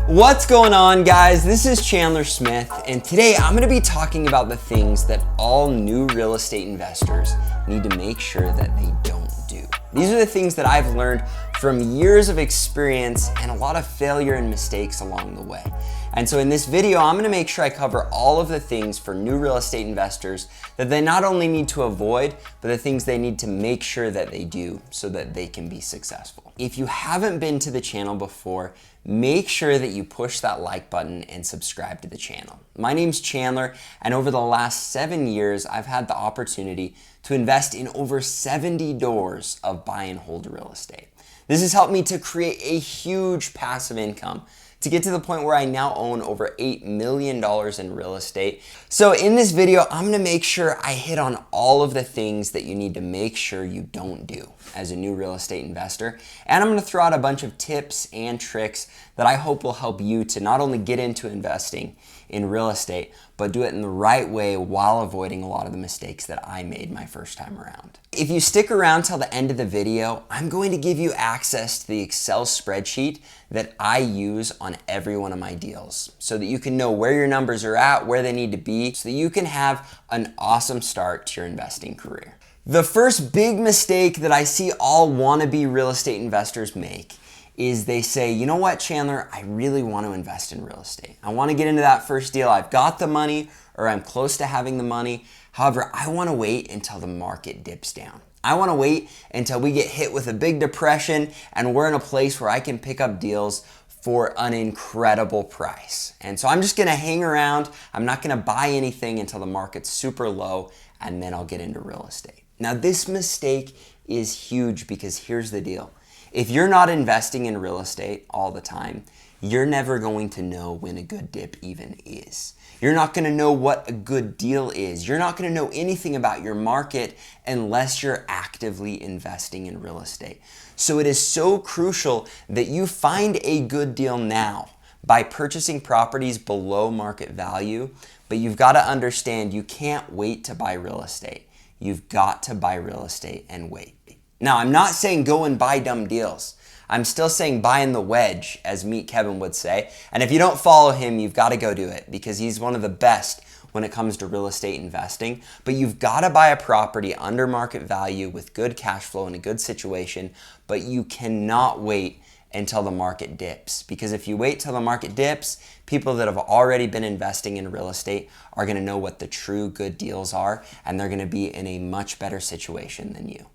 What's going on, guys? This is Chandler Smith, and today I'm going to be talking about the things that all new real estate investors need to make sure that they don't do. These are the things that I've learned from years of experience and a lot of failure and mistakes along the way. And so in this video, I'm going to make sure I cover all of the things for new real estate investors that they not only need to avoid, but the things they need to make sure that they do so that they can be successful. If you haven't been to the channel before, make sure that you push that like button and subscribe to the channel. My name's Chandler, and over the last 7 years, I've had the opportunity to invest in over 70 doors of buy and hold real estate. This has helped me to create a huge passive income to get to the point where I now own over $8 million in real estate. So in this video, I'm gonna make sure I hit on all of the things that you need to make sure you don't do as a new real estate investor. And I'm gonna throw out a bunch of tips and tricks that I hope will help you to not only get into investing in real estate, but do it in the right way while avoiding a lot of the mistakes that I made my first time around. If you stick around till the end of the video, I'm going to give you access to the Excel spreadsheet that I use on every one of my deals so that you can know where your numbers are at, where they need to be, so that you can have an awesome start to your investing career. The first big mistake that I see all wannabe real estate investors make is they say, you know what, Chandler, I really want to invest in real estate. I want to get into that first deal. I've got the money, or I'm close to having the money. However, I want to wait until the market dips down. I want to wait until we get hit with a big depression and we're in a place where I can pick up deals for an incredible price. And so I'm just going to hang around. I'm not going to buy anything until the market's super low, and then I'll get into real estate. Now, this mistake is huge because here's the deal. If you're not investing in real estate all the time, you're never going to know when a good dip even is. You're not going to know what a good deal is. You're not going to know anything about your market unless you're actively investing in real estate. So it is so crucial that you find a good deal now by purchasing properties below market value, but you've got to understand you can't wait to buy real estate. You've got to buy real estate and wait. Now, I'm not saying go and buy dumb deals. I'm still saying buy in the wedge, as Meet Kevin would say. And if you don't follow him, you've got to go do it because he's one of the best when it comes to real estate investing. But you've got to buy a property under market value with good cash flow in a good situation, but you cannot wait until the market dips. Because if you wait till the market dips, people that have already been investing in real estate are going to know what the true good deals are, and they're going to be in a much better situation than you.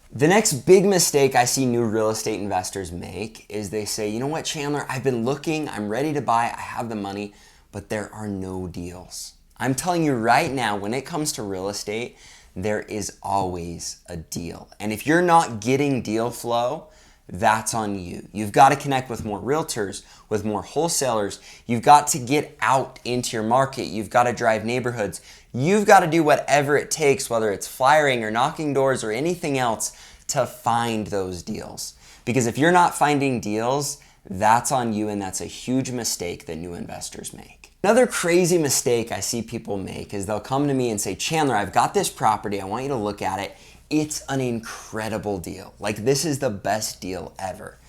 The next big mistake I see new real estate investors make is they say, you know what, Chandler, I've been looking, I'm ready to buy, I have the money, but there are no deals. I'm telling you right now, when it comes to real estate, there is always a deal. And if you're not getting deal flow, that's on you. You've got to connect with more realtors, with more wholesalers. You've got to get out into your market. You've got to drive neighborhoods. You've got to do whatever it takes, whether it's flyering or knocking doors or anything else, to find those deals. Because if you're not finding deals, that's on you, and that's a huge mistake that new investors make. Another crazy mistake I see people make is they'll come to me and say, Chandler, I've got this property. I want you to look at it. It's an incredible deal. Like, this is the best deal ever.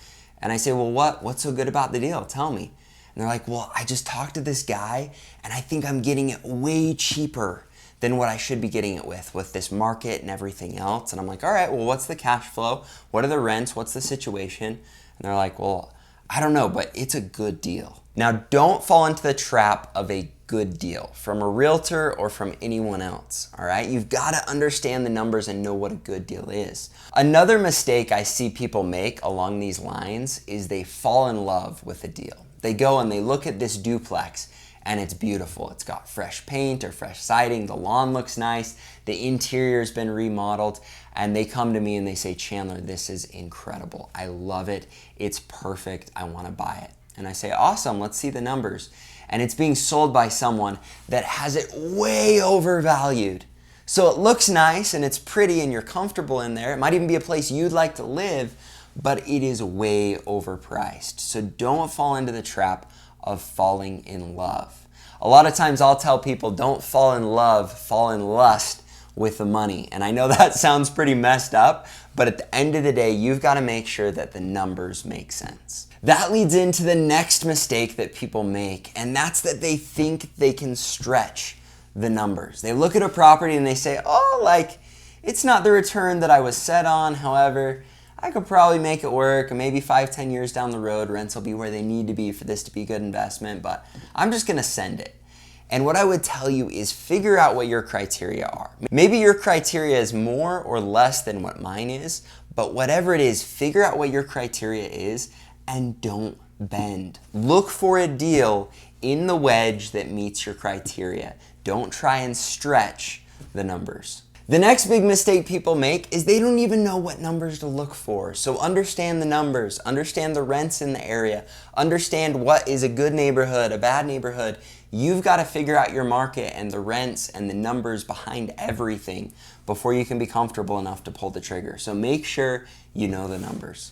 And I say, well, what's so good about the deal? Tell me. And they're like, well, I just talked to this guy and I think I'm getting it way cheaper than what I should be getting it with this market and everything else. And I'm like, all right, well, what's the cash flow? What are the rents? What's the situation? And they're like, well, I don't know, but it's a good deal. Now, don't fall into the trap of a good deal from a realtor or from anyone else, all right? You've got to understand the numbers and know what a good deal is. Another mistake I see people make along these lines is they fall in love with a deal. They go and they look at this duplex and it's beautiful. It's got fresh paint or fresh siding. The lawn looks nice. The interior's been remodeled. And they come to me and they say, Chandler, this is incredible. I love it. It's perfect. I want to buy it. And I say, awesome, let's see the numbers. And it's being sold by someone that has it way overvalued. So it looks nice and it's pretty and you're comfortable in there. It might even be a place you'd like to live, but it is way overpriced. So don't fall into the trap of falling in love. A lot of times I'll tell people, don't fall in love, fall in lust with the money. And I know that sounds pretty messed up, but at the end of the day, you've got to make sure that the numbers make sense. That leads into the next mistake that people make, and that's that they think they can stretch the numbers. They look at a property and they say, oh, like, it's not the return that I was set on. However, I could probably make it work, and maybe 5-10 years down the road, rents will be where they need to be for this to be a good investment, but I'm just gonna send it. And what I would tell you is figure out what your criteria are. Maybe your criteria is more or less than what mine is, but whatever it is, figure out what your criteria is and don't bend. Look for a deal in the wedge that meets your criteria. Don't try and stretch the numbers. The next big mistake people make is they don't even know what numbers to look for. So understand the numbers, understand the rents in the area, understand what is a good neighborhood, a bad neighborhood. You've got to figure out your market and the rents and the numbers behind everything before you can be comfortable enough to pull the trigger. So make sure you know the numbers.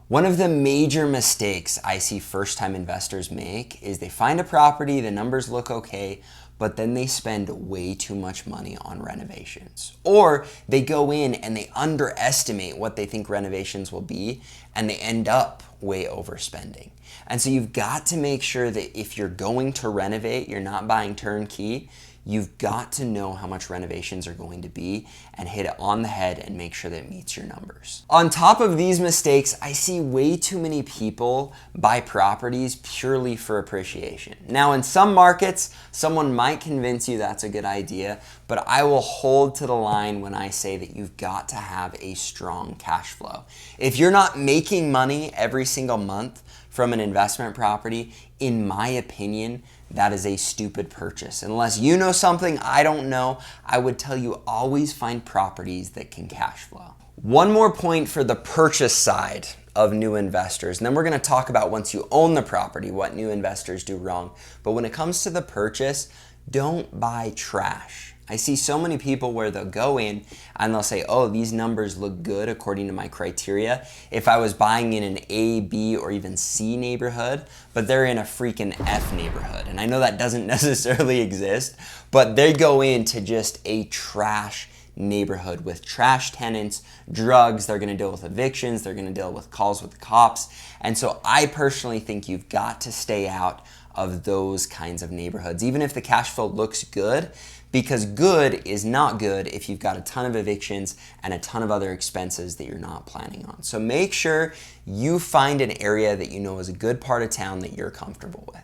One of the major mistakes I see first-time investors make is they find a property, the numbers look okay, but then they spend way too much money on renovations. Or they go in and they underestimate what they think renovations will be, and they end up way overspending. And so you've got to make sure that if you're going to renovate, you're not buying turnkey, you've got to know how much renovations are going to be and hit it on the head and make sure that it meets your numbers. On top of these mistakes, I see way too many people buy properties purely for appreciation. Now, in some markets, someone might convince you that's a good idea, but I will hold to the line when I say that you've got to have a strong cash flow. If you're not making money every single month from an investment property, in my opinion, that is a stupid purchase. Unless you know something I don't know, I would tell you always find properties that can cash flow. One more point for the purchase side of new investors, and then we're gonna talk about once you own the property, what new investors do wrong. But when it comes to the purchase, don't buy trash. I see so many people where they'll go in and they'll say, oh, these numbers look good according to my criteria. If I was buying in an A, B, or even C neighborhood, but they're in a freaking F neighborhood. And I know that doesn't necessarily exist, but they go into just a trash neighborhood with trash tenants, drugs, they're gonna deal with evictions, they're gonna deal with calls with the cops. And so I personally think you've got to stay out of those kinds of neighborhoods, even if the cash flow looks good, because good is not good if you've got a ton of evictions and a ton of other expenses that you're not planning on. So make sure you find an area that you know is a good part of town that you're comfortable with.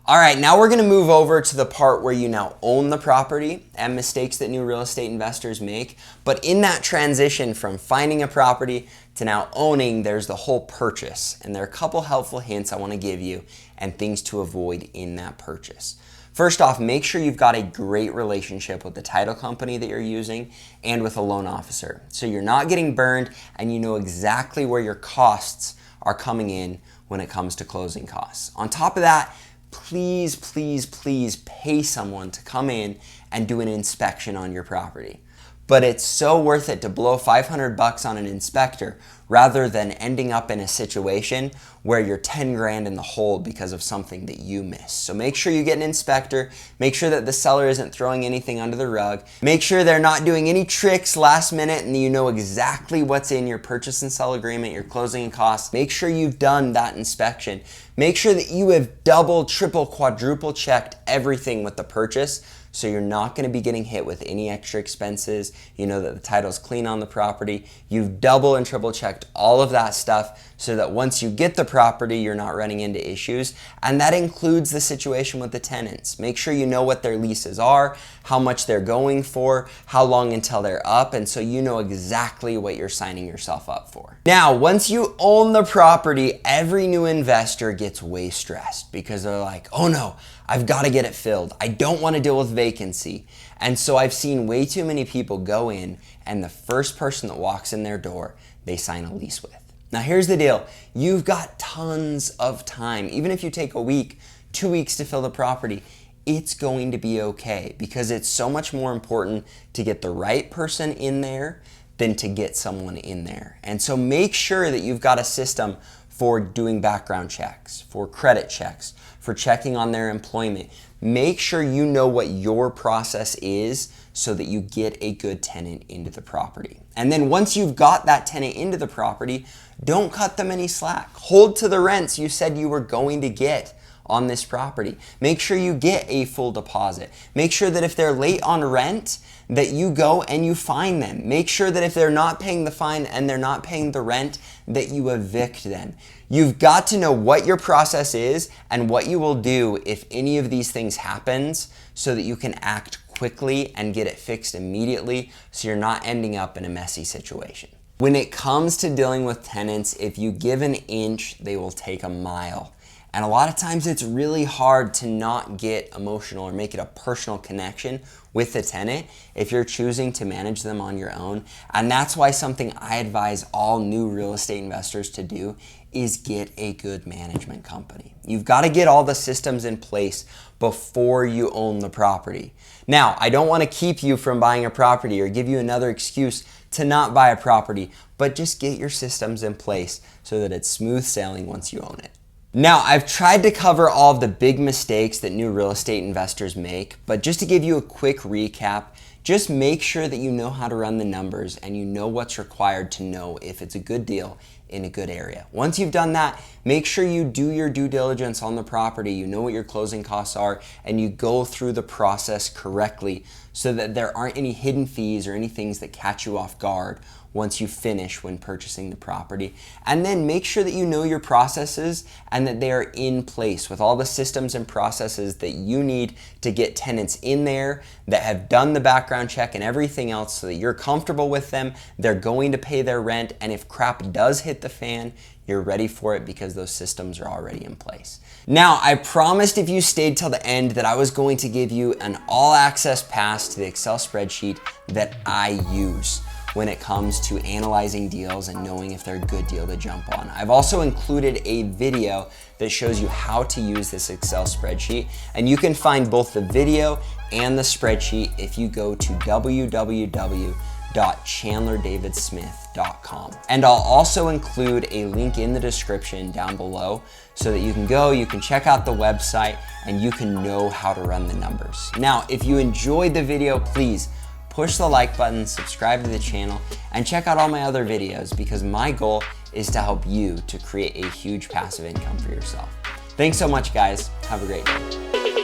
All right, now we're gonna move over to the part where you now own the property and mistakes that new real estate investors make. But in that transition from finding a property to now owning, there's the whole purchase. And there are a couple helpful hints I wanna give you and things to avoid in that purchase. First off, make sure you've got a great relationship with the title company that you're using and with a loan officer. So you're not getting burned and you know exactly where your costs are coming in when it comes to closing costs. On top of that, please, please, please pay someone to come in and do an inspection on your property. But it's so worth it to blow $500 on an inspector rather than ending up in a situation where you're 10 grand in the hole because of something that you missed. So make sure you get an inspector, make sure that the seller isn't throwing anything under the rug, make sure they're not doing any tricks last minute and you know exactly what's in your purchase and sell agreement, your closing costs. Make sure you've done that inspection. Make sure that you have double, triple, quadruple checked everything with the purchase, so you're not going to be getting hit with any extra expenses. You know that the title's clean on the property. You've double and triple checked all of that stuff so that once you get the property, you're not running into issues. And that includes the situation with the tenants. Make sure you know what their leases are, how much they're going for, how long until they're up, and so you know exactly what you're signing yourself up for. Now, once you own the property, every new investor gets way stressed because they're like, oh no, I've got to get it filled. I don't want to deal with vacancy. And so I've seen way too many people go in and the first person that walks in their door, they sign a lease with. Now here's the deal. You've got tons of time. Even if you take a week, 2 weeks to fill the property, it's going to be okay because it's so much more important to get the right person in there than to get someone in there. And so make sure that you've got a system for doing background checks, for credit checks, for checking on their employment. Make sure you know what your process is so that you get a good tenant into the property. And then once you've got that tenant into the property, don't cut them any slack. Hold to the rents you said you were going to get on this property. Make sure you get a full deposit. Make sure that if they're late on rent, that you go and you fine them. Make sure that if they're not paying the fine and they're not paying the rent, that you evict them. You've got to know what your process is and what you will do if any of these things happens so that you can act quickly and get it fixed immediately so you're not ending up in a messy situation. When it comes to dealing with tenants, if you give an inch, they will take a mile. And a lot of times it's really hard to not get emotional or make it a personal connection with the tenant if you're choosing to manage them on your own. And that's why something I advise all new real estate investors to do is get a good management company. You've got to get all the systems in place before you own the property. Now, I don't want to keep you from buying a property or give you another excuse to not buy a property, but just get your systems in place so that it's smooth sailing once you own it. Now, I've tried to cover all of the big mistakes that new real estate investors make, but just to give you a quick recap, just make sure that you know how to run the numbers and you know what's required to know if it's a good deal in a good area. Once you've done that, make sure you do your due diligence on the property, you know what your closing costs are, and you go through the process correctly so that there aren't any hidden fees or any things that catch you off guard once you finish when purchasing the property. And then make sure that you know your processes and that they are in place with all the systems and processes that you need to get tenants in there that have done the background check and everything else so that you're comfortable with them, they're going to pay their rent, and if crap does hit the fan, you're ready for it because those systems are already in place. Now, I promised if you stayed till the end that I was going to give you an all-access pass to the Excel spreadsheet that I use when it comes to analyzing deals and knowing if they're a good deal to jump on. I've also included a video that shows you how to use this Excel spreadsheet, and you can find both the video and the spreadsheet if you go to www.chandlerdavidsmith.com. And I'll also include a link in the description down below so that you can go, you can check out the website, and you can know how to run the numbers. Now, if you enjoyed the video, please push the like button, subscribe to the channel, and check out all my other videos because my goal is to help you to create a huge passive income for yourself. Thanks so much, guys. Have a great day.